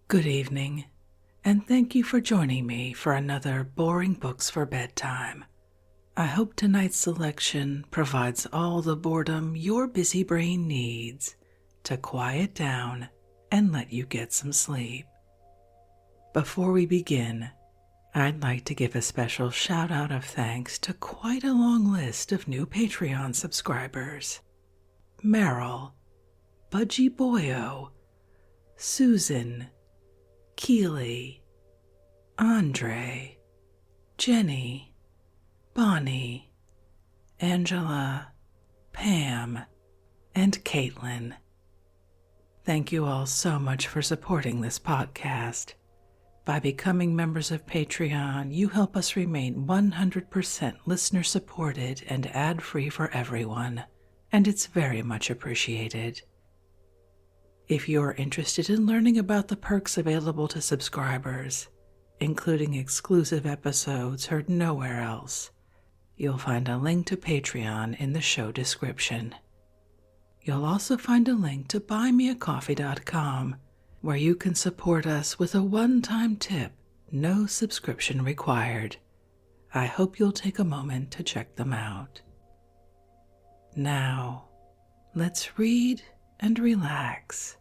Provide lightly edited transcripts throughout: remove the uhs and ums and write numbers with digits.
Good evening, and thank you for joining me for another Boring Books for Bedtime. I hope tonight's selection provides all the boredom your busy brain needs to quiet down and let you get some sleep. Before we begin, I'd like to give a special shout out of thanks to quite a long list of new Patreon subscribers. Meryl, Budgie Boyo, Susan, Keely, Andre, Jenny, Bonnie, Angela, Pam, and Caitlin. Thank you all so much for supporting this podcast. By becoming members of Patreon, you help us remain 100% listener-supported and ad-free for everyone, and it's very much appreciated. If you're interested in learning about the perks available to subscribers, including exclusive episodes heard nowhere else, you'll find a link to Patreon in the show description. You'll also find a link to buymeacoffee.com, where you can support us with a one-time tip, no subscription required. I hope you'll take a moment to check them out. Now, let's read and relax.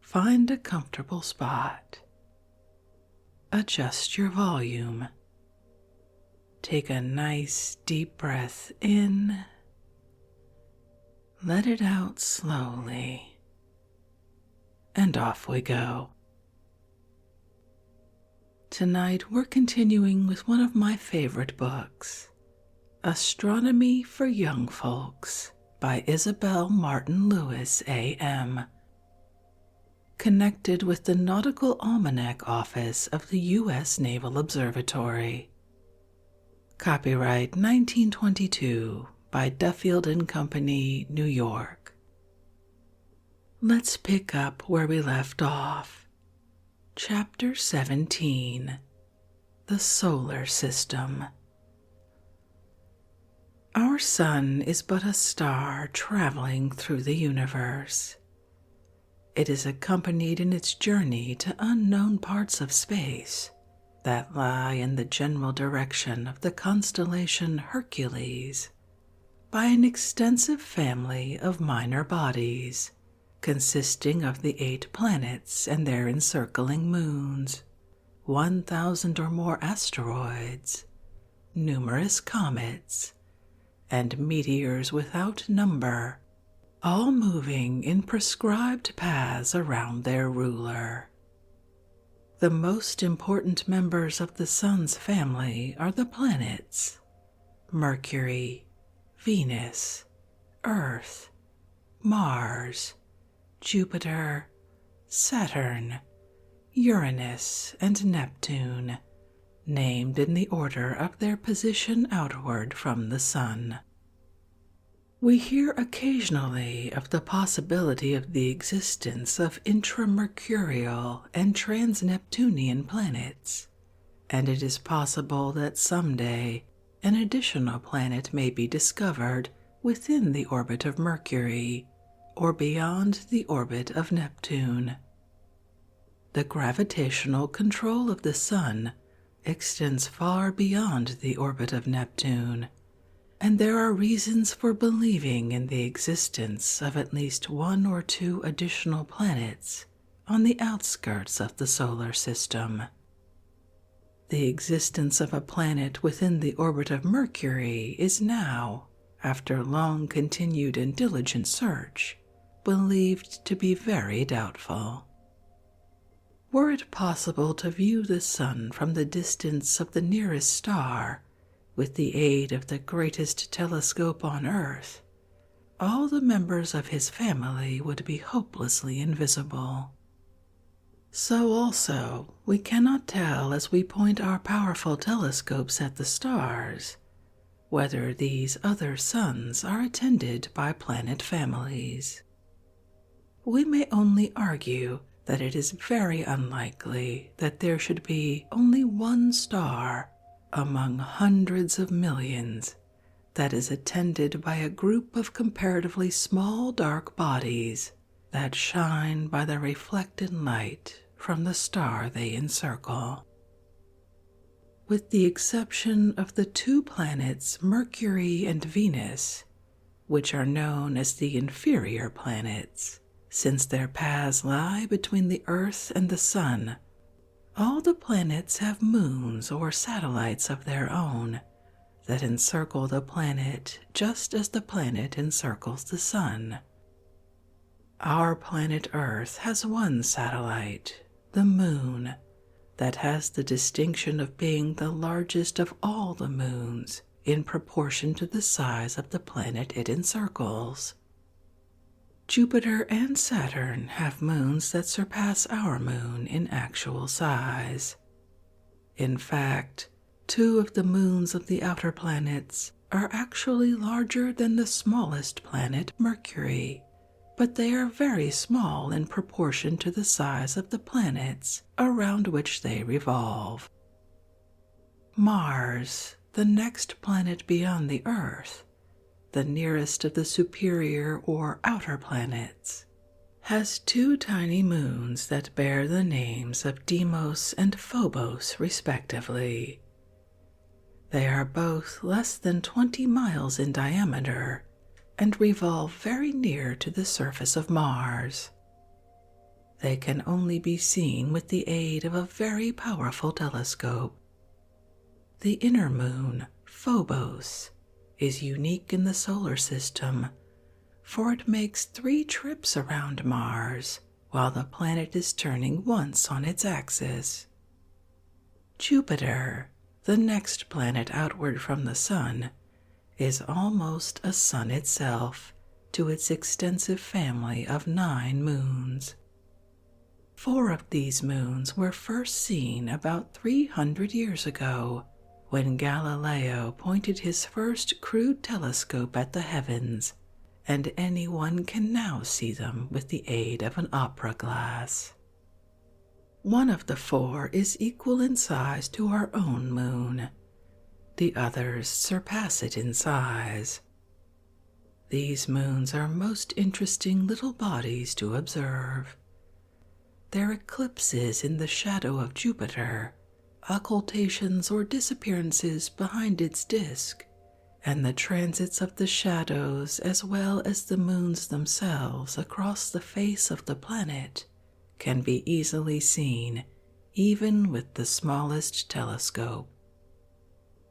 Find a comfortable spot. Adjust your volume. Take a nice deep breath in. Let it out slowly. And off we go. Tonight we're continuing with one of my favorite books, Astronomy for Young Folks by Isabel Martin Lewis, A.M., connected with the Nautical Almanac Office of the U.S. Naval Observatory. Copyright 1922 by Duffield and Company, New York. Let's pick up where we left off. Chapter 17, The Solar System. Our sun is but a star traveling through the universe. It is accompanied in its journey to unknown parts of space that lie in the general direction of the constellation Hercules by an extensive family of minor bodies consisting of the 8 planets and their encircling moons, 1,000 or more asteroids, numerous comets, and meteors without number, all moving in prescribed paths around their ruler. The most important members of the Sun's family are the planets: Mercury, Venus, Earth, Mars, Jupiter, Saturn, Uranus, and Neptune, named in the order of their position outward from the Sun. We hear occasionally of the possibility of the existence of intramercurial and trans-Neptunian planets, and it is possible that someday an additional planet may be discovered within the orbit of Mercury or beyond the orbit of Neptune. The gravitational control of the Sun extends far beyond the orbit of Neptune, and there are reasons for believing in the existence of at least 1 or 2 additional planets on the outskirts of the solar system. The existence of a planet within the orbit of Mercury is now, after long continued and diligent search, believed to be very doubtful. Were it possible to view the Sun from the distance of the nearest star with the aid of the greatest telescope on Earth, all the members of his family would be hopelessly invisible. So also, we cannot tell as we point our powerful telescopes at the stars whether these other suns are attended by planet families. We may only argue that it is very unlikely that there should be only one star among hundreds of millions that is attended by a group of comparatively small dark bodies that shine by the reflected light from the star they encircle. With the exception of the two planets Mercury and Venus, which are known as the inferior planets, since their paths lie between the Earth and the Sun, all the planets have moons or satellites of their own that encircle the planet just as the planet encircles the Sun. Our planet Earth has one satellite, the Moon, that has the distinction of being the largest of all the moons in proportion to the size of the planet it encircles. Jupiter and Saturn have moons that surpass our moon in actual size. In fact, two of the moons of the outer planets are actually larger than the smallest planet, Mercury, but they are very small in proportion to the size of the planets around which they revolve. Mars, the next planet beyond the Earth, the nearest of the superior or outer planets, has two tiny moons that bear the names of Deimos and Phobos respectively. They are both less than 20 miles in diameter and revolve very near to the surface of Mars. They can only be seen with the aid of a very powerful telescope. The inner moon, Phobos, is unique in the solar system, for it makes 3 trips around Mars while the planet is turning once on its axis. Jupiter, the next planet outward from the Sun, is almost a sun itself to its extensive family of 9 moons. 4 of these moons were first seen about 300 years ago, when Galileo pointed his first crude telescope at the heavens, and anyone can now see them with the aid of an opera glass. One of the 4 is equal in size to our own moon. The others surpass it in size. These moons are most interesting little bodies to observe. Their eclipses in the shadow of Jupiter, occultations or disappearances behind its disk, and the transits of the shadows as well as the moons themselves across the face of the planet can be easily seen even with the smallest telescope.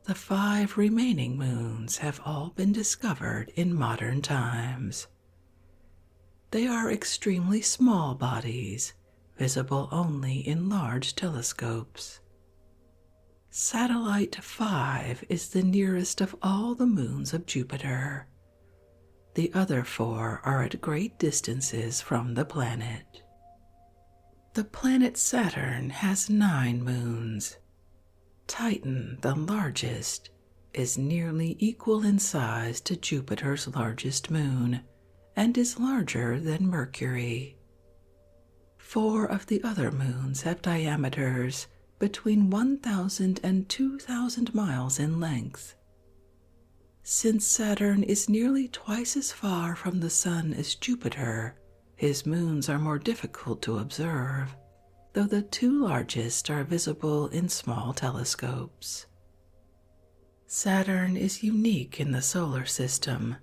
The 5 remaining moons have all been discovered in modern times. They are extremely small bodies, visible only in large telescopes. Satellite 5 is the nearest of all the moons of Jupiter. The other 4 are at great distances from the planet. The planet Saturn has 9 moons. Titan, the largest, is nearly equal in size to Jupiter's largest moon and is larger than Mercury. 4 of the other moons have diameters between 1,000 and 2,000 miles in length. Since Saturn is nearly twice as far from the Sun as Jupiter, his moons are more difficult to observe, though the 2 largest are visible in small telescopes. Saturn is unique in the solar system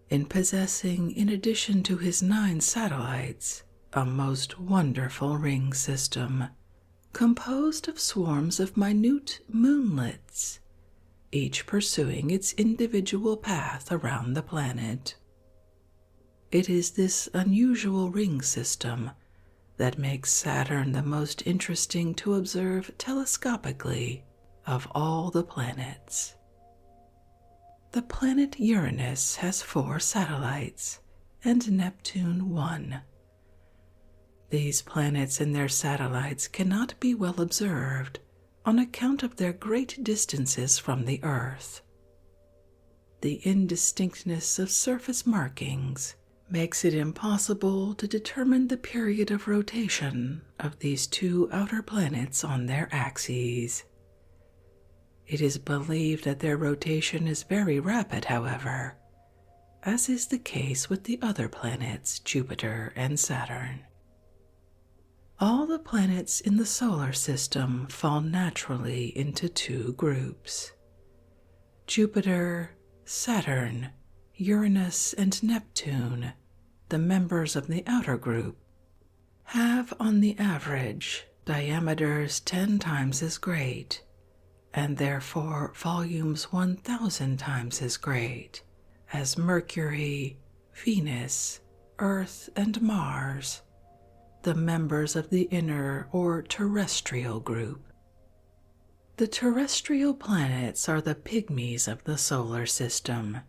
in possessing, in addition to his 9 satellites, a most wonderful ring system, composed of swarms of minute moonlets, each pursuing its individual path around the planet. It is this unusual ring system that makes Saturn the most interesting to observe telescopically of all the planets. The planet Uranus has 4 satellites, and Neptune 1. These planets and their satellites cannot be well observed on account of their great distances from the Earth. The indistinctness of surface markings makes it impossible to determine the period of rotation of these 2 outer planets on their axes. It is believed that their rotation is very rapid, however, as is the case with the other planets Jupiter and Saturn. All the planets in the solar system fall naturally into two groups. Jupiter, Saturn, Uranus, and Neptune, the members of the outer group, have on the average diameters 10 times as great, and therefore volumes 1,000 times as great, as Mercury, Venus, Earth, and Mars, the members of the inner or terrestrial group. The terrestrial planets are the pygmies of the solar system.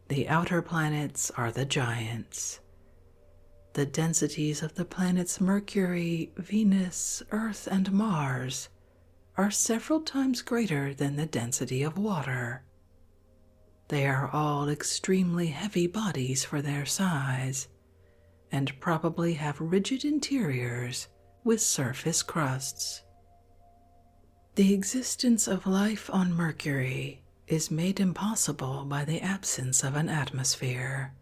The outer planets are the giants. The densities of the planets Mercury, Venus, Earth, and Mars are several times greater than the density of water. They are all extremely heavy bodies for their size, and probably have rigid interiors with surface crusts. The existence of life on Mercury is made impossible by the absence of an atmosphere.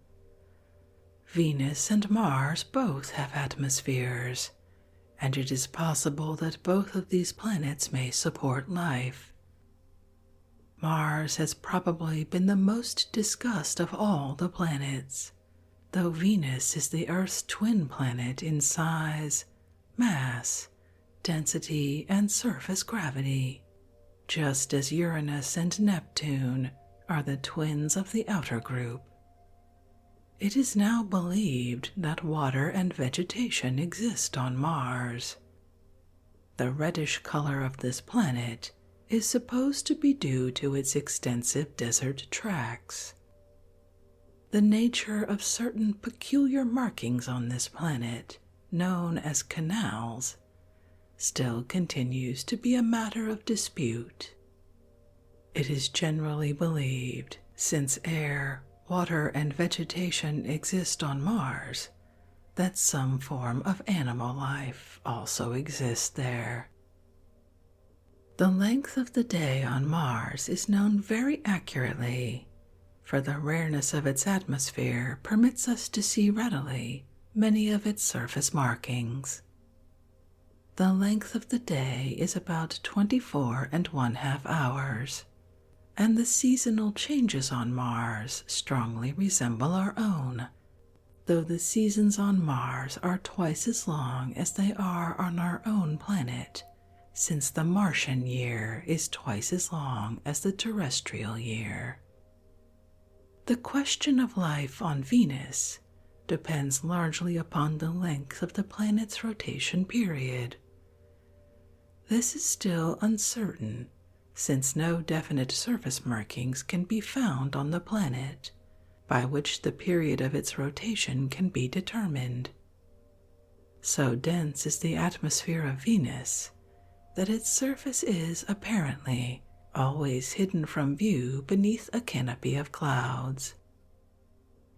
Venus and Mars both have atmospheres, and it is possible that both of these planets may support life. Mars has probably been the most discussed of all the planets, though Venus is the Earth's twin planet in size, mass, density, and surface gravity, just as Uranus and Neptune are the twins of the outer group. It is now believed that water and vegetation exist on Mars. The reddish color of this planet is supposed to be due to its extensive desert tracts. The nature of certain peculiar markings on this planet, known as canals, still continues to be a matter of dispute. It is generally believed, since air, water, and vegetation exist on Mars, that some form of animal life also exists there. The length of the day on Mars is known very accurately, for the rareness of its atmosphere permits us to see readily many of its surface markings. The length of the day is about 24½ hours, and the seasonal changes on Mars strongly resemble our own, though the seasons on Mars are twice as long as they are on our own planet, since the Martian year is twice as long as the terrestrial year. The question of life on Venus depends largely upon the length of the planet's rotation period. This is still uncertain, since no definite surface markings can be found on the planet, by which the period of its rotation can be determined. So dense is the atmosphere of Venus that its surface is apparently always hidden from view beneath a canopy of clouds.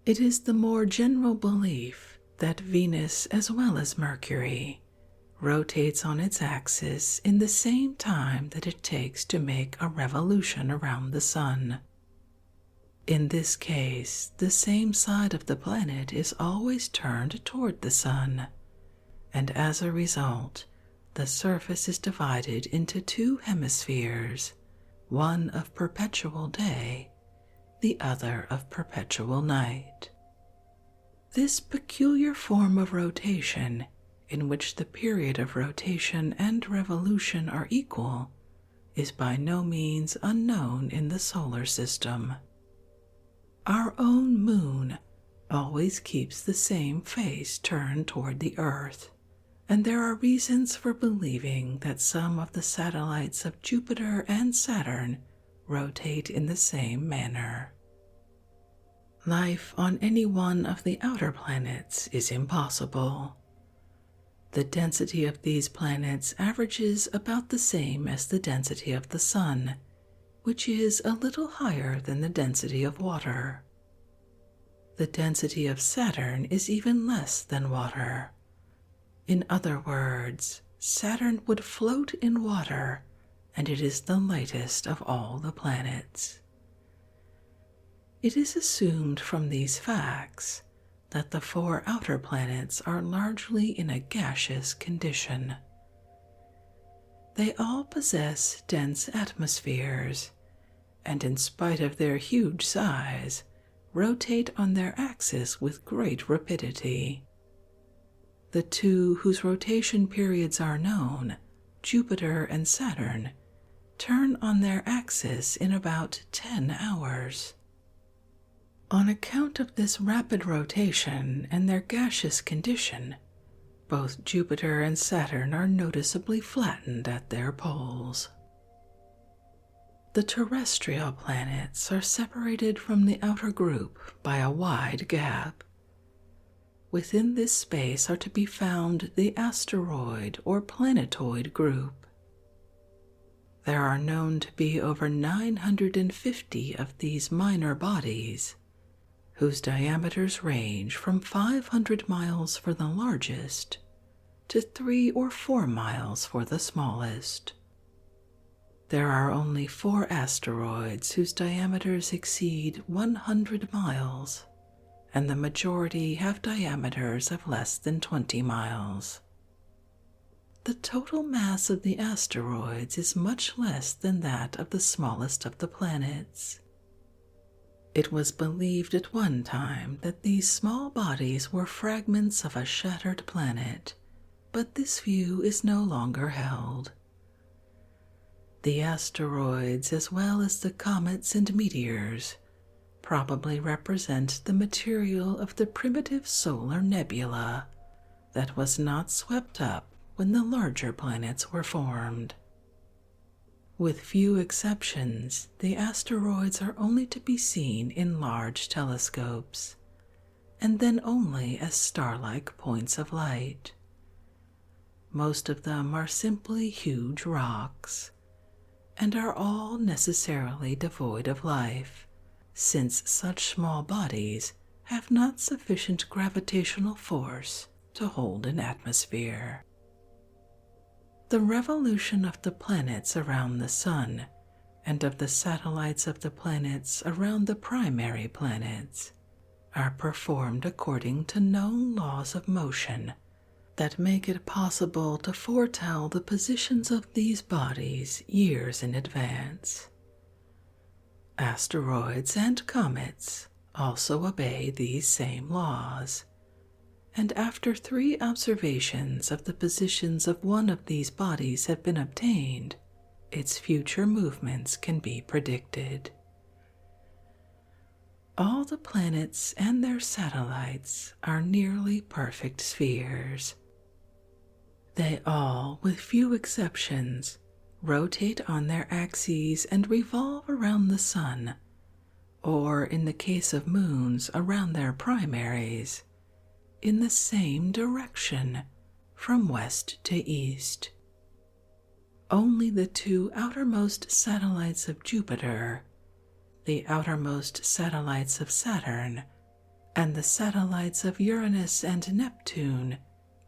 It is the more general belief that Venus, as well as Mercury, rotates on its axis in the same time that it takes to make a revolution around the Sun. In this case, the same side of the planet is always turned toward the Sun, and as a result, the surface is divided into two hemispheres, one of perpetual day, the other of perpetual night. This peculiar form of rotation, in which the period of rotation and revolution are equal, is by no means unknown in the solar system. Our own moon always keeps the same face turned toward the Earth, and there are reasons for believing that some of the satellites of Jupiter and Saturn rotate in the same manner. Life on any one of the outer planets is impossible. The density of these planets averages about the same as the density of the Sun, which is a little higher than the density of water. The density of Saturn is even less than water. In other words, Saturn would float in water, and it is the lightest of all the planets. It is assumed from these facts that the four outer planets are largely in a gaseous condition. They all possess dense atmospheres, and in spite of their huge size, rotate on their axis with great rapidity. The two whose rotation periods are known, Jupiter and Saturn, turn on their axis in about 10 hours. On account of this rapid rotation and their gaseous condition, both Jupiter and Saturn are noticeably flattened at their poles. The terrestrial planets are separated from the outer group by a wide gap. Within this space are to be found the asteroid or planetoid group. There are known to be over 950 of these minor bodies, whose diameters range from 500 miles for the largest to 3 or 4 miles for the smallest. There are only 4 asteroids whose diameters exceed 100 miles, and the majority have diameters of less than 20 miles. The total mass of the asteroids is much less than that of the smallest of the planets. It was believed at one time that these small bodies were fragments of a shattered planet, but this view is no longer held. The asteroids, as well as the comets and meteors, probably represent the material of the primitive solar nebula that was not swept up when the larger planets were formed. With few exceptions, the asteroids are only to be seen in large telescopes, and then only as star-like points of light. Most of them are simply huge rocks, and are all necessarily devoid of life, since such small bodies have not sufficient gravitational force to hold an atmosphere. The revolution of the planets around the Sun and of the satellites of the planets around the primary planets are performed according to known laws of motion that make it possible to foretell the positions of these bodies years in advance. Asteroids and comets also obey these same laws, and after 3 observations of the positions of one of these bodies have been obtained, its future movements can be predicted. All the planets and their satellites are nearly perfect spheres. They all, with few exceptions, rotate on their axes and revolve around the Sun, or in the case of moons around their primaries, in the same direction, from west to east. Only the 2 outermost satellites of Jupiter, the outermost satellites of Saturn, and the satellites of Uranus and Neptune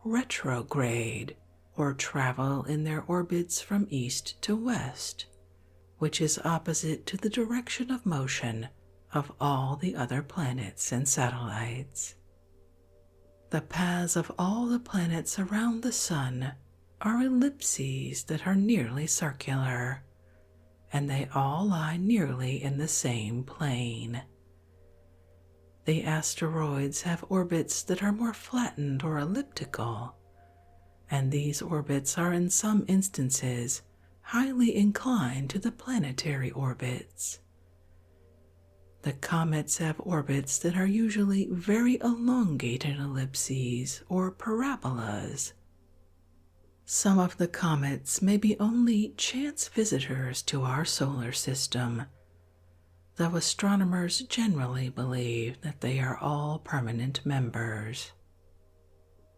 retrograde, or travel in their orbits from east to west, which is opposite to the direction of motion of all the other planets and satellites. The paths of all the planets around the Sun are ellipses that are nearly circular, and they all lie nearly in the same plane. The asteroids have orbits that are more flattened or elliptical, and these orbits are in some instances highly inclined to the planetary orbits. The comets have orbits that are usually very elongated ellipses or parabolas. Some of the comets may be only chance visitors to our solar system, though astronomers generally believe that they are all permanent members.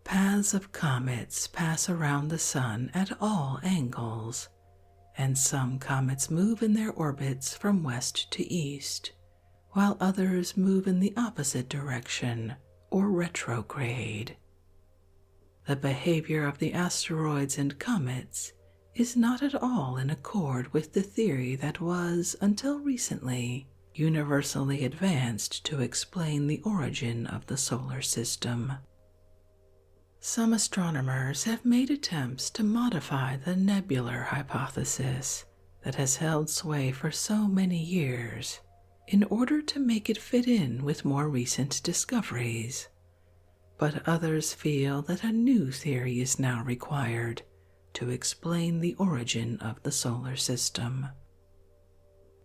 Paths of comets pass around the Sun at all angles, and some comets move in their orbits from west to east, while others move in the opposite direction, or retrograde. The behavior of the asteroids and comets is not at all in accord with the theory that was, until recently, universally advanced to explain the origin of the solar system. Some astronomers have made attempts to modify the nebular hypothesis that has held sway for so many years in order to make it fit in with more recent discoveries, but others feel that a new theory is now required to explain the origin of the solar system.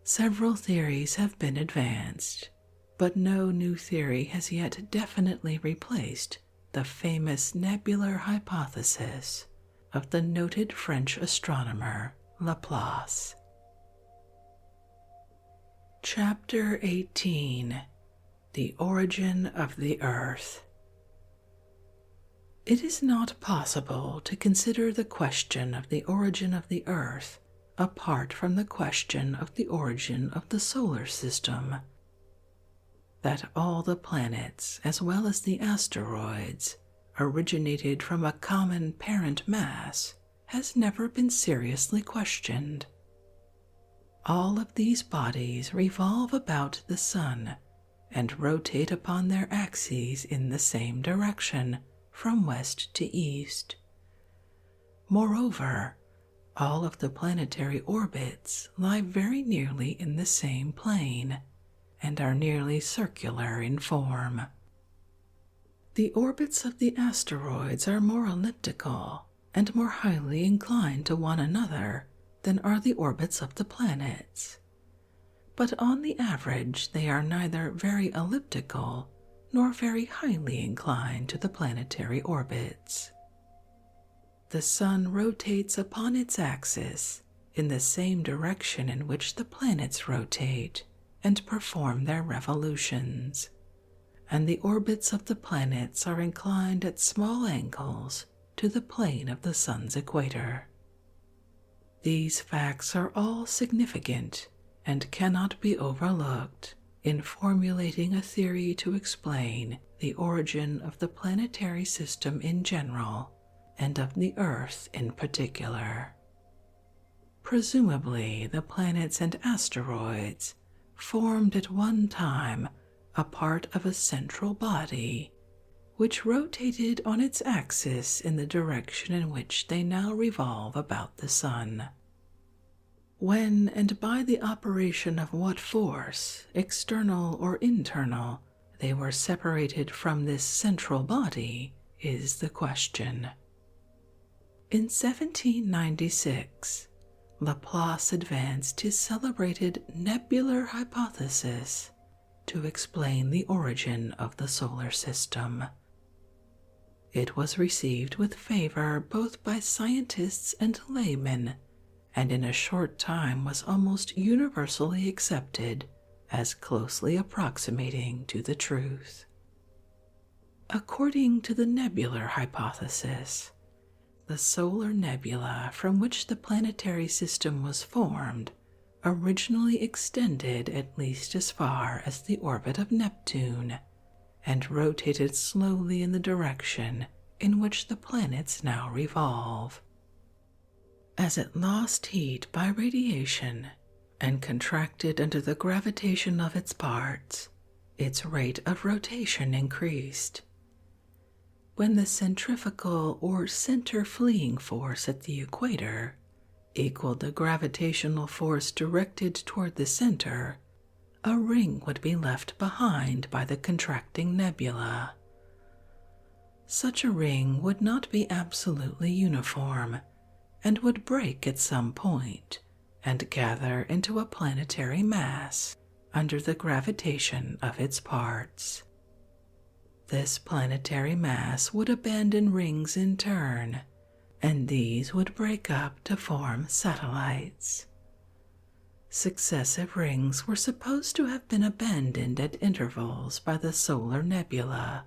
Several theories have been advanced, but no new theory has yet definitely replaced the famous nebular hypothesis of the noted French astronomer Laplace. Chapter 18: The Origin of the Earth. It is not possible to consider the question of the origin of the Earth apart from the question of the origin of the solar system. That all the planets, as well as the asteroids, originated from a common parent mass has never been seriously questioned. All of these bodies revolve about the Sun and rotate upon their axes in the same direction, from west to east. Moreover, all of the planetary orbits lie very nearly in the same plane and are nearly circular in form. The orbits of the asteroids are more elliptical and more highly inclined to one another than are the orbits of the planets. But on the average, they are neither very elliptical nor very highly inclined to the planetary orbits. The Sun rotates upon its axis in the same direction in which the planets rotate and perform their revolutions, and the orbits of the planets are inclined at small angles to the plane of the Sun's equator. These facts are all significant and cannot be overlooked in formulating a theory to explain the origin of the planetary system in general and of the Earth in particular. Presumably, the planets and asteroids formed at one time a part of a central body, which rotated on its axis in the direction in which they now revolve about the Sun. When and by the operation of what force, external or internal, they were separated from this central body is the question. In 1796, Laplace advanced his celebrated nebular hypothesis to explain the origin of the solar system. It was received with favor both by scientists and laymen, and in a short time was almost universally accepted as closely approximating to the truth. According to the nebular hypothesis, the solar nebula from which the planetary system was formed originally extended at least as far as the orbit of Neptune and rotated slowly in the direction in which the planets now revolve. As it lost heat by radiation and contracted under the gravitation of its parts, its rate of rotation increased. When the centrifugal or center fleeing force at the equator equaled the gravitational force directed toward the center, a ring would be left behind by the contracting nebula. Such a ring would not be absolutely uniform and would break at some point and gather into a planetary mass under the gravitation of its parts. This planetary mass would abandon rings in turn, and these would break up to form satellites. Successive rings were supposed to have been abandoned at intervals by the solar nebula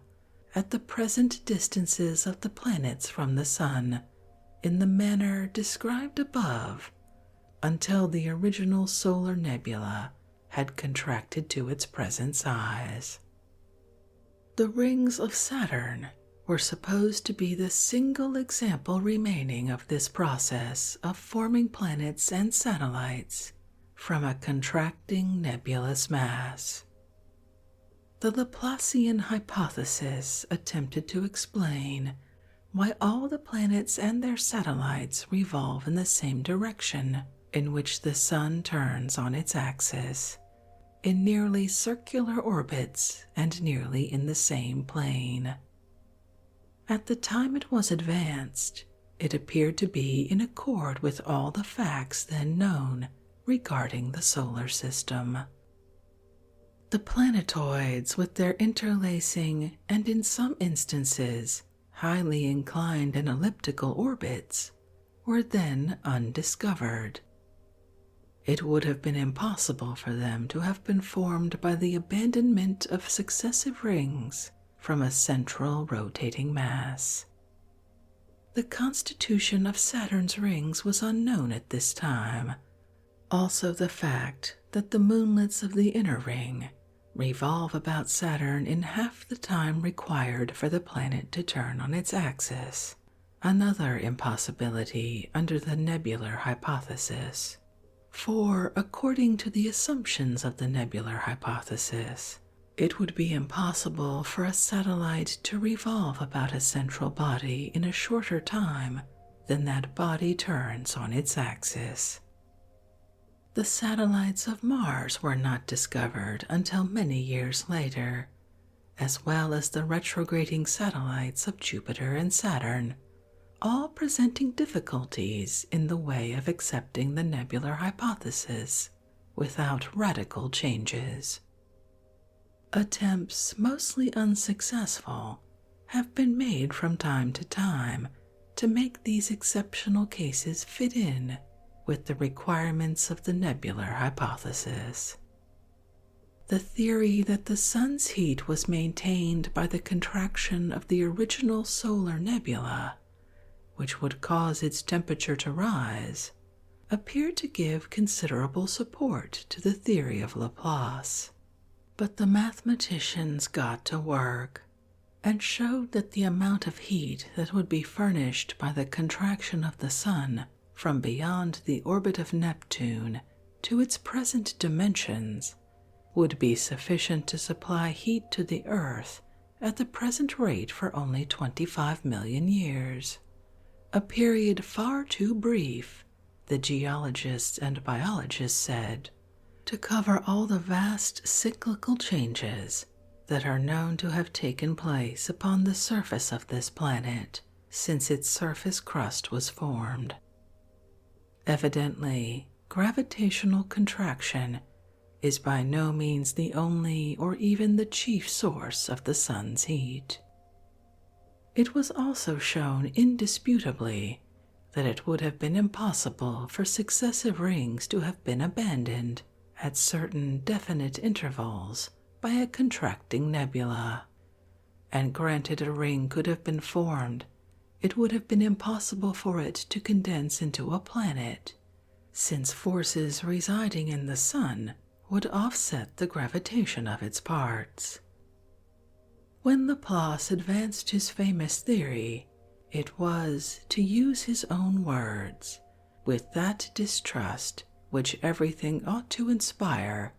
at the present distances of the planets from the Sun in the manner described above, until the original solar nebula had contracted to its present size. The rings of Saturn were supposed to be the single example remaining of this process of forming planets and satellites from a contracting nebulous mass. The Laplacian hypothesis attempted to explain why all the planets and their satellites revolve in the same direction in which the Sun turns on its axis, in nearly circular orbits and nearly in the same plane. At the time it was advanced, it appeared to be in accord with all the facts then known regarding the solar system. The planetoids, with their interlacing and in some instances highly inclined and elliptical orbits, were then undiscovered. It would have been impossible for them to have been formed by the abandonment of successive rings from a central rotating mass. The constitution of Saturn's rings was unknown at this time. Also the fact that the moonlets of the inner ring revolve about Saturn in half the time required for the planet to turn on its axis, another impossibility under the nebular hypothesis. For, according to the assumptions of the nebular hypothesis, it would be impossible for a satellite to revolve about a central body in a shorter time than that body turns on its axis. The satellites of Mars were not discovered until many years later, as well as the retrograding satellites of Jupiter and Saturn, all presenting difficulties in the way of accepting the nebular hypothesis without radical changes. Attempts, mostly unsuccessful, have been made from time to time to make these exceptional cases fit in with the requirements of the nebular hypothesis. The theory that the Sun's heat was maintained by the contraction of the original solar nebula, which would cause its temperature to rise, appeared to give considerable support to the theory of Laplace. But the mathematicians got to work and showed that the amount of heat that would be furnished by the contraction of the Sun from beyond the orbit of Neptune to its present dimensions would be sufficient to supply heat to the Earth at the present rate for only 25 million years, a period far too brief, the geologists and biologists said, to cover all the vast cyclical changes that are known to have taken place upon the surface of this planet since its surface crust was formed. Evidently, gravitational contraction is by no means the only or even the chief source of the Sun's heat. It was also shown indisputably that it would have been impossible for successive rings to have been abandoned at certain definite intervals by a contracting nebula, and granted a ring could have been formed, it would have been impossible for it to condense into a planet, since forces residing in the Sun would offset the gravitation of its parts. When Laplace advanced his famous theory, it was, to use his own words, with that distrust which everything ought to inspire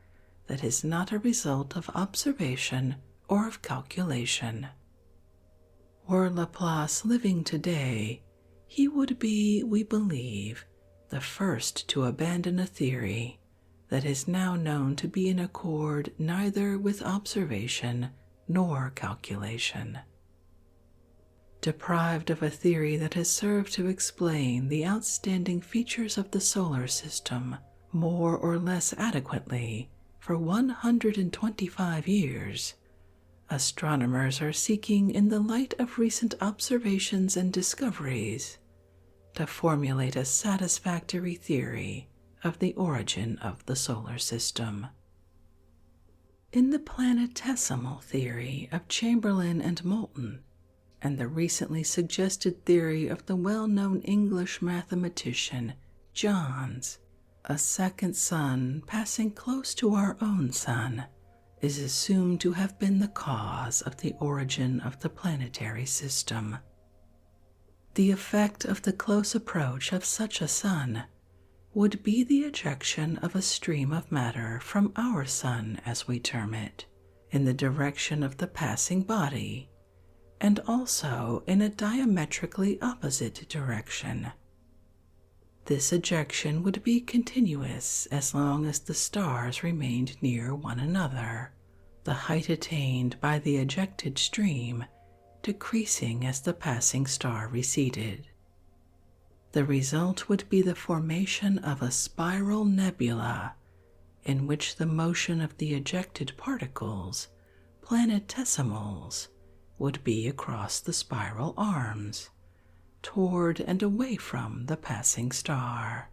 that is not a result of observation or of calculation. Were Laplace living today, he would be, we believe, the first to abandon a theory that is now known to be in accord neither with observation nor calculation. Deprived of a theory that has served to explain the outstanding features of the solar system more or less adequately for 125 years, astronomers are seeking, in the light of recent observations and discoveries, to formulate a satisfactory theory of the origin of the solar system. In the planetesimal theory of Chamberlain and Moulton, and the recently suggested theory of the well-known English mathematician Johns, a second sun passing close to our own sun is assumed to have been the cause of the origin of the planetary system. The effect of the close approach of such a sun would be the ejection of a stream of matter from our sun, as we term it, in the direction of the passing body, and also in a diametrically opposite direction. This ejection would be continuous as long as the stars remained near one another, the height attained by the ejected stream decreasing as the passing star receded. The result would be the formation of a spiral nebula in which the motion of the ejected particles, planetesimals, would be across the spiral arms, toward and away from the passing star.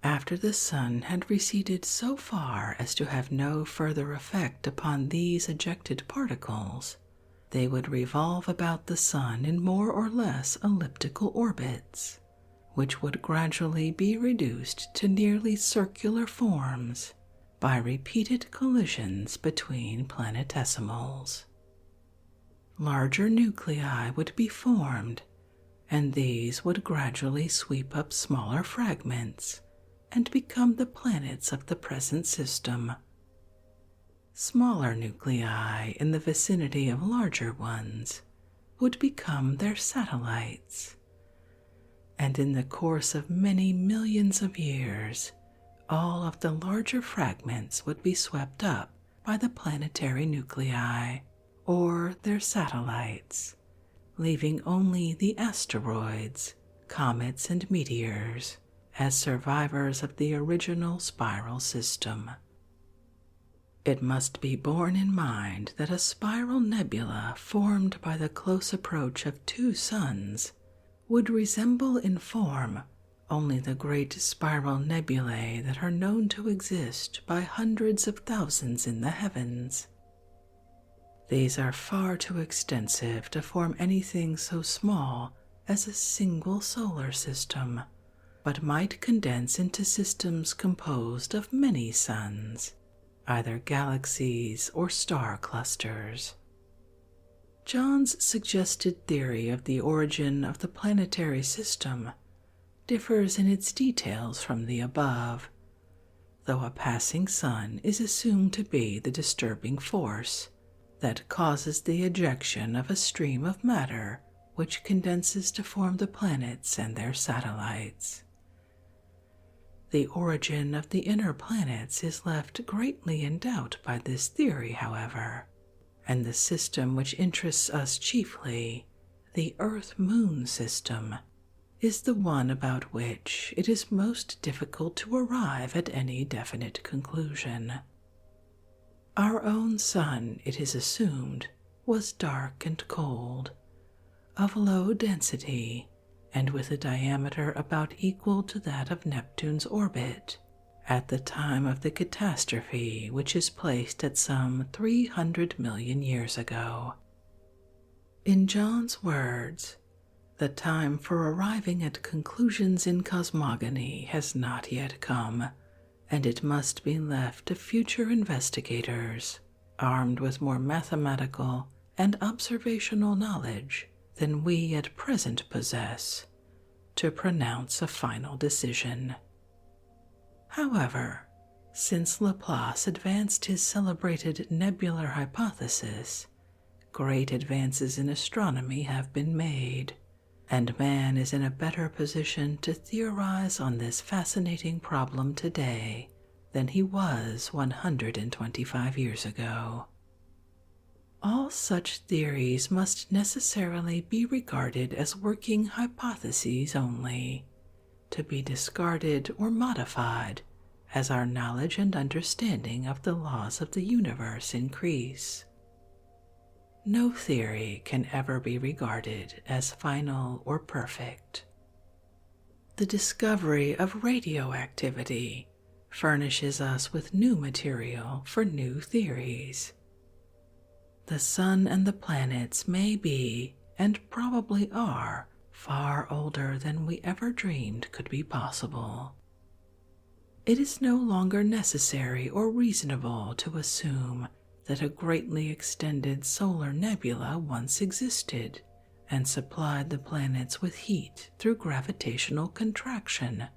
After the sun had receded so far as to have no further effect upon these ejected particles, they would revolve about the sun in more or less elliptical orbits, which would gradually be reduced to nearly circular forms by repeated collisions between planetesimals. Larger nuclei would be formed, and these would gradually sweep up smaller fragments and become the planets of the present system. Smaller nuclei in the vicinity of larger ones would become their satellites, and in the course of many millions of years, all of the larger fragments would be swept up by the planetary nuclei, or their satellites, leaving only the asteroids, comets, and meteors as survivors of the original spiral system. It must be borne in mind that a spiral nebula formed by the close approach of two suns would resemble in form only the great spiral nebulae that are known to exist by hundreds of thousands in the heavens. These are far too extensive to form anything so small as a single solar system, but might condense into systems composed of many suns, either galaxies or star clusters. John's suggested theory of the origin of the planetary system differs in its details from the above, though a passing sun is assumed to be the disturbing force that causes the ejection of a stream of matter which condenses to form the planets and their satellites. The origin of the inner planets is left greatly in doubt by this theory, however, and the system which interests us chiefly, the Earth-Moon system, is the one about which it is most difficult to arrive at any definite conclusion. Our own sun, it is assumed, was dark and cold, of low density, and with a diameter about equal to that of Neptune's orbit, at the time of the catastrophe which is placed at some 300 million years ago. In John's words, the time for arriving at conclusions in cosmogony has not yet come, and it must be left to future investigators, armed with more mathematical and observational knowledge than we at present possess, to pronounce a final decision. However, since Laplace advanced his celebrated nebular hypothesis, great advances in astronomy have been made, and man is in a better position to theorize on this fascinating problem today than he was 125 years ago. All such theories must necessarily be regarded as working hypotheses only, to be discarded or modified as our knowledge and understanding of the laws of the universe increase. No theory can ever be regarded as final or perfect. The discovery of radioactivity furnishes us with new material for new theories. The sun and the planets may be, and probably are, far older than we ever dreamed could be possible. It is no longer necessary or reasonable to assume that a greatly extended solar nebula once existed and supplied the planets with heat through gravitational contraction,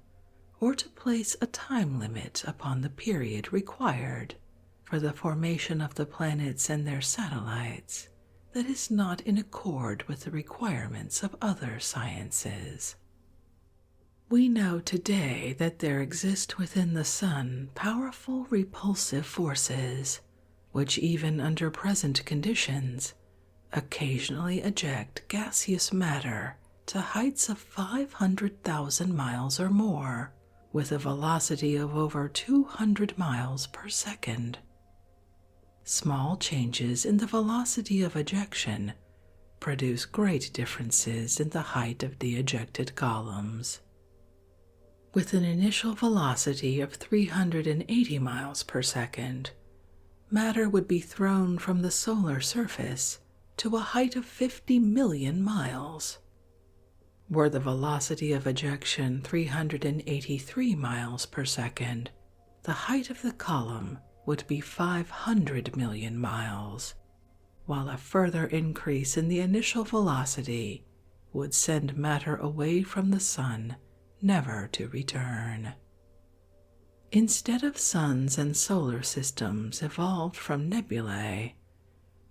or to place a time limit upon the period required for the formation of the planets and their satellites that is not in accord with the requirements of other sciences. We know today that there exist within the Sun powerful repulsive forces, which even under present conditions occasionally eject gaseous matter to heights of 500,000 miles or more, with a velocity of over 200 miles per second. Small changes in the velocity of ejection produce great differences in the height of the ejected columns. With an initial velocity of 380 miles per second, matter would be thrown from the solar surface to a height of 50 million miles. Were the velocity of ejection 383 miles per second, the height of the column would be 500 million miles, while a further increase in the initial velocity would send matter away from the Sun, never to return. Instead of suns and solar systems evolved from nebulae,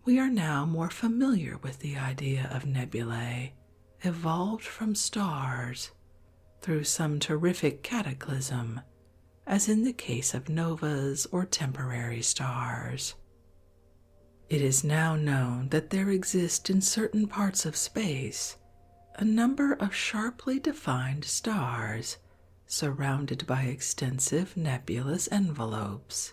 we are now more familiar with the idea of nebulae evolved from stars through some terrific cataclysm, as in the case of novas or temporary stars. It is now known that there exist in certain parts of space a number of sharply defined stars surrounded by extensive nebulous envelopes.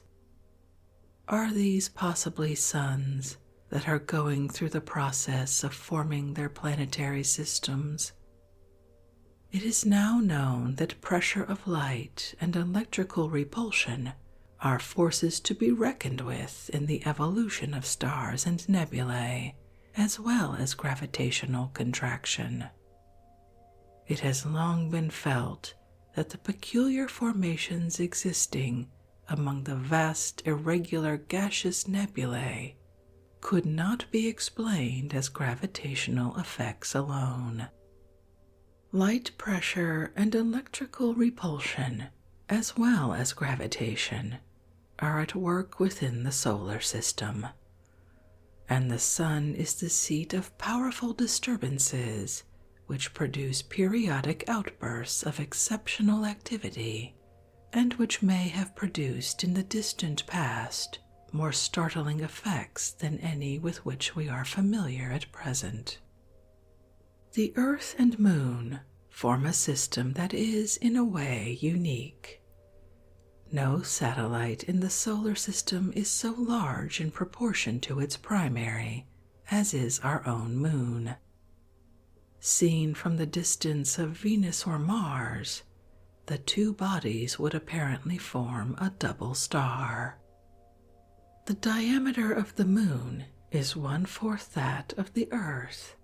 Are these possibly suns that are going through the process of forming their planetary systems? It is now known that pressure of light and electrical repulsion are forces to be reckoned with in the evolution of stars and nebulae, as well as gravitational contraction. It has long been felt that the peculiar formations existing among the vast irregular gaseous nebulae could not be explained as gravitational effects alone. Light pressure and electrical repulsion, as well as gravitation, are at work within the solar system, and the Sun is the seat of powerful disturbances which produce periodic outbursts of exceptional activity, and which may have produced in the distant past more startling effects than any with which we are familiar at present. The Earth and Moon form a system that is, in a way, unique. No satellite in the solar system is so large in proportion to its primary as is our own Moon. Seen from the distance of Venus or Mars, the two bodies would apparently form a double star. The diameter of the Moon is 1/4 that of the Earth.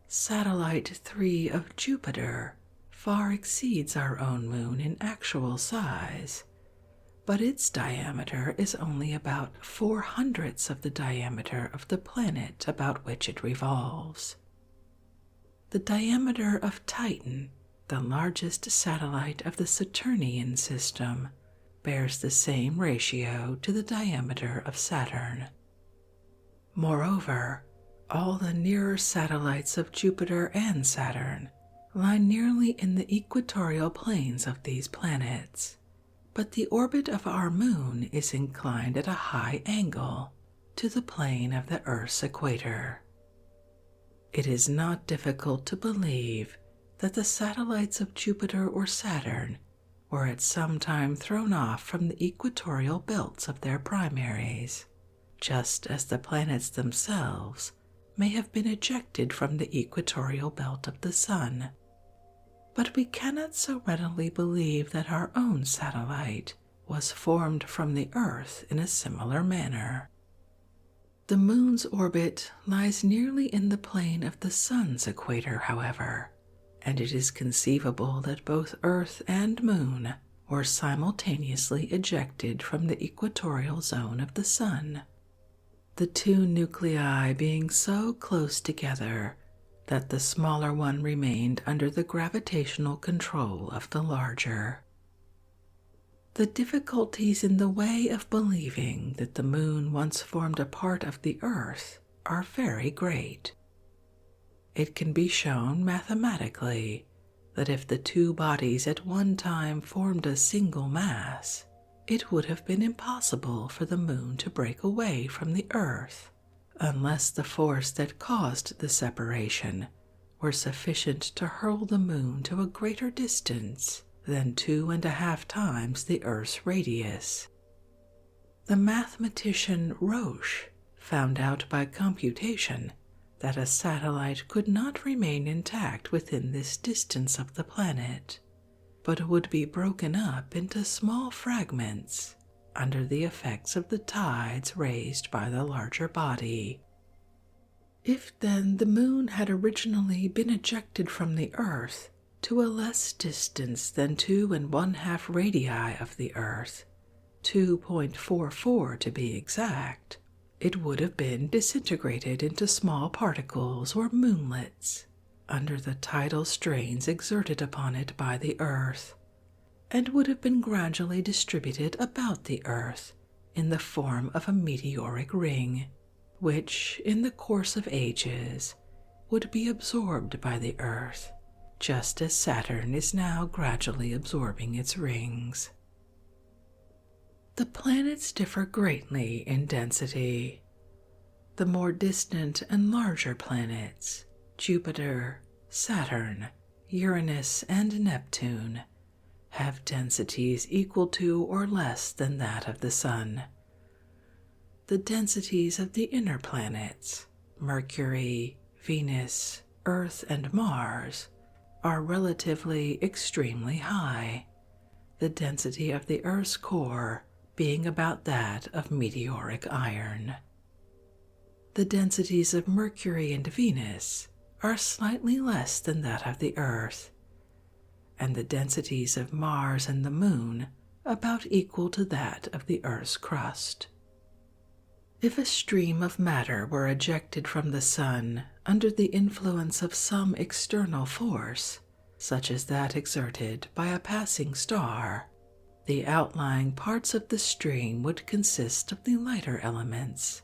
Satellite 3 of Jupiter far exceeds our own Moon in actual size, but its diameter is only about 4/100ths of the diameter of the planet about which it revolves. The diameter of Titan, the largest satellite of the Saturnian system, bears the same ratio to the diameter of Saturn. Moreover, all the nearer satellites of Jupiter and Saturn lie nearly in the equatorial planes of these planets, but the orbit of our Moon is inclined at a high angle to the plane of the Earth's equator. It is not difficult to believe that the satellites of Jupiter or Saturn were at some time thrown off from the equatorial belts of their primaries, just as the planets themselves may have been ejected from the equatorial belt of the Sun. But we cannot so readily believe that our own satellite was formed from the Earth in a similar manner. The Moon's orbit lies nearly in the plane of the Sun's equator, however, and it is conceivable that both Earth and Moon were simultaneously ejected from the equatorial zone of the Sun. The two nuclei being so close together, that the smaller one remained under the gravitational control of the larger. The difficulties in the way of believing that the moon once formed a part of the earth are very great. It can be shown mathematically that if the two bodies at one time formed a single mass, it would have been impossible for the moon to break away from the earth unless the force that caused the separation were sufficient to hurl the moon to a greater distance than 2.5 times the earth's radius. The mathematician Roche found out by computation that a satellite could not remain intact within this distance of the planet, but would be broken up into small fragments under the effects of the tides raised by the larger body. If then the moon had originally been ejected from the earth to a less distance than 2.5 radii of the earth, 2.44 to be exact, it would have been disintegrated into small particles or moonlets under the tidal strains exerted upon it by the earth, and would have been gradually distributed about the earth in the form of a meteoric ring, which, in the course of ages, would be absorbed by the earth, just as Saturn is now gradually absorbing its rings. The planets differ greatly in density. The more distant and larger planets, Jupiter, Saturn, Uranus, and Neptune, have densities equal to or less than that of the Sun. The densities of the inner planets, Mercury, Venus, Earth, and Mars, are relatively extremely high, the density of the Earth's core being about that of meteoric iron. The densities of Mercury and Venus are slightly less than that of the Earth, and the densities of Mars and the Moon about equal to that of the Earth's crust. If a stream of matter were ejected from the Sun under the influence of some external force, such as that exerted by a passing star, the outlying parts of the stream would consist of the lighter elements,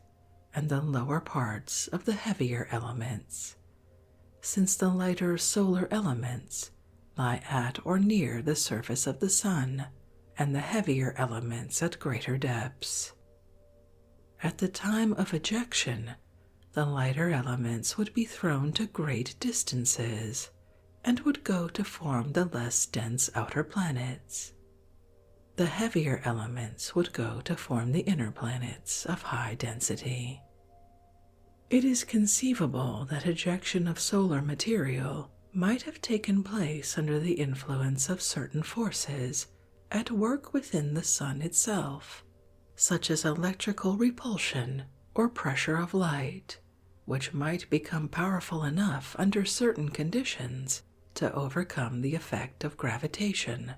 and the lower parts of the heavier elements, since the lighter solar elements lie at or near the surface of the Sun, and the heavier elements at greater depths. At the time of ejection, the lighter elements would be thrown to great distances, and would go to form the less dense outer planets. The heavier elements would go to form the inner planets of high density. It is conceivable that ejection of solar material might have taken place under the influence of certain forces at work within the Sun itself, such as electrical repulsion or pressure of light, which might become powerful enough under certain conditions to overcome the effect of gravitation.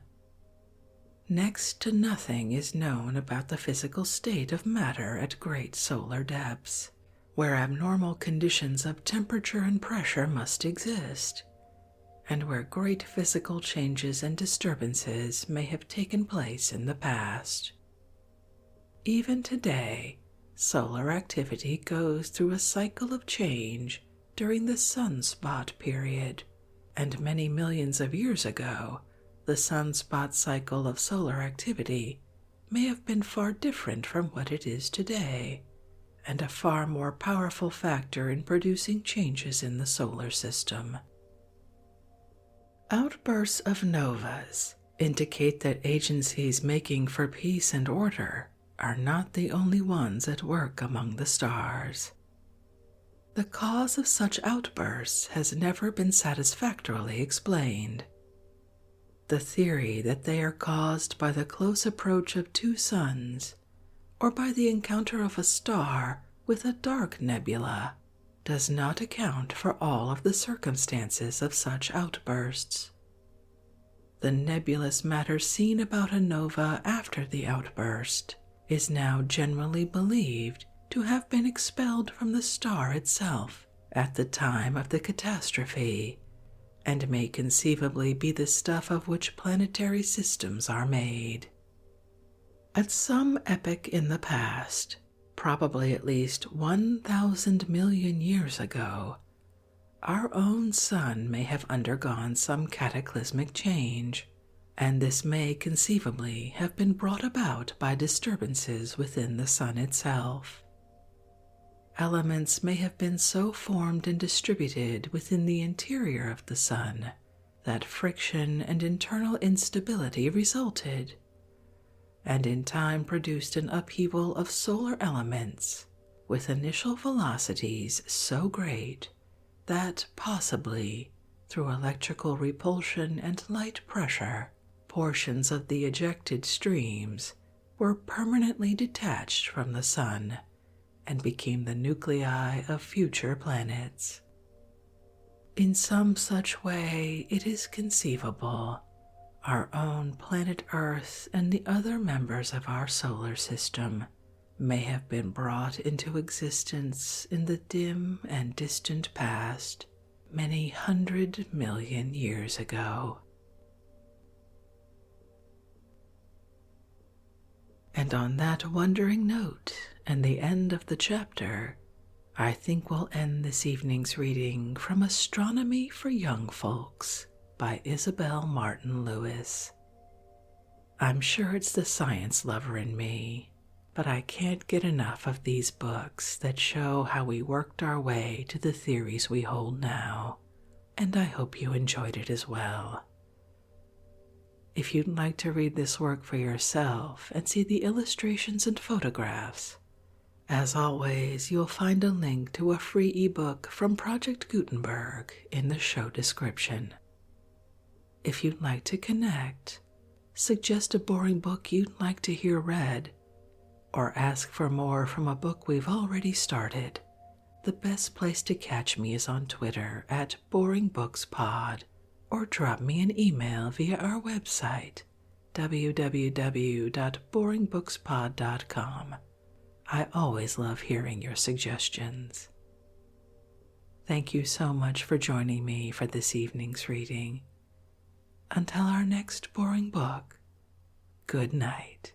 Next to nothing is known about the physical state of matter at great solar depths, where abnormal conditions of temperature and pressure must exist, and where great physical changes and disturbances may have taken place in the past. Even today, solar activity goes through a cycle of change during the sunspot period, and many millions of years ago, the sunspot cycle of solar activity may have been far different from what it is today, and a far more powerful factor in producing changes in the solar system. Outbursts of novas indicate that agencies making for peace and order are not the only ones at work among the stars. The cause of such outbursts has never been satisfactorily explained. The theory that they are caused by the close approach of two suns, or by the encounter of a star with a dark nebula, does not account for all of the circumstances of such outbursts. The nebulous matter seen about a nova after the outburst is now generally believed to have been expelled from the star itself at the time of the catastrophe, and may conceivably be the stuff of which planetary systems are made. At some epoch in the past, probably at least 1,000 million years ago, our own sun may have undergone some cataclysmic change, and this may conceivably have been brought about by disturbances within the sun itself. Elements may have been so formed and distributed within the interior of the sun that friction and internal instability resulted, and in time produced an upheaval of solar elements with initial velocities so great that possibly, through electrical repulsion and light pressure, portions of the ejected streams were permanently detached from the sun and became the nuclei of future planets. In some such way, it is conceivable our own planet Earth and the other members of our solar system may have been brought into existence in the dim and distant past many 100 million years ago. And on that wondering note and the end of the chapter, I think we'll end this evening's reading from Astronomy for Young Folks by Isabel Martin Lewis. I'm sure it's the science lover in me, but I can't get enough of these books that show how we worked our way to the theories we hold now, and I hope you enjoyed it as well. If you'd like to read this work for yourself and see the illustrations and photographs, as always, you'll find a link to a free ebook from Project Gutenberg in the show description. If you'd like to connect, suggest a boring book you'd like to hear read, or ask for more from a book we've already started, the best place to catch me is on Twitter at BoringBooksPod, or drop me an email via our website, www.boringbookspod.com. I always love hearing your suggestions. Thank you so much for joining me for this evening's reading. Until our next boring book, good night.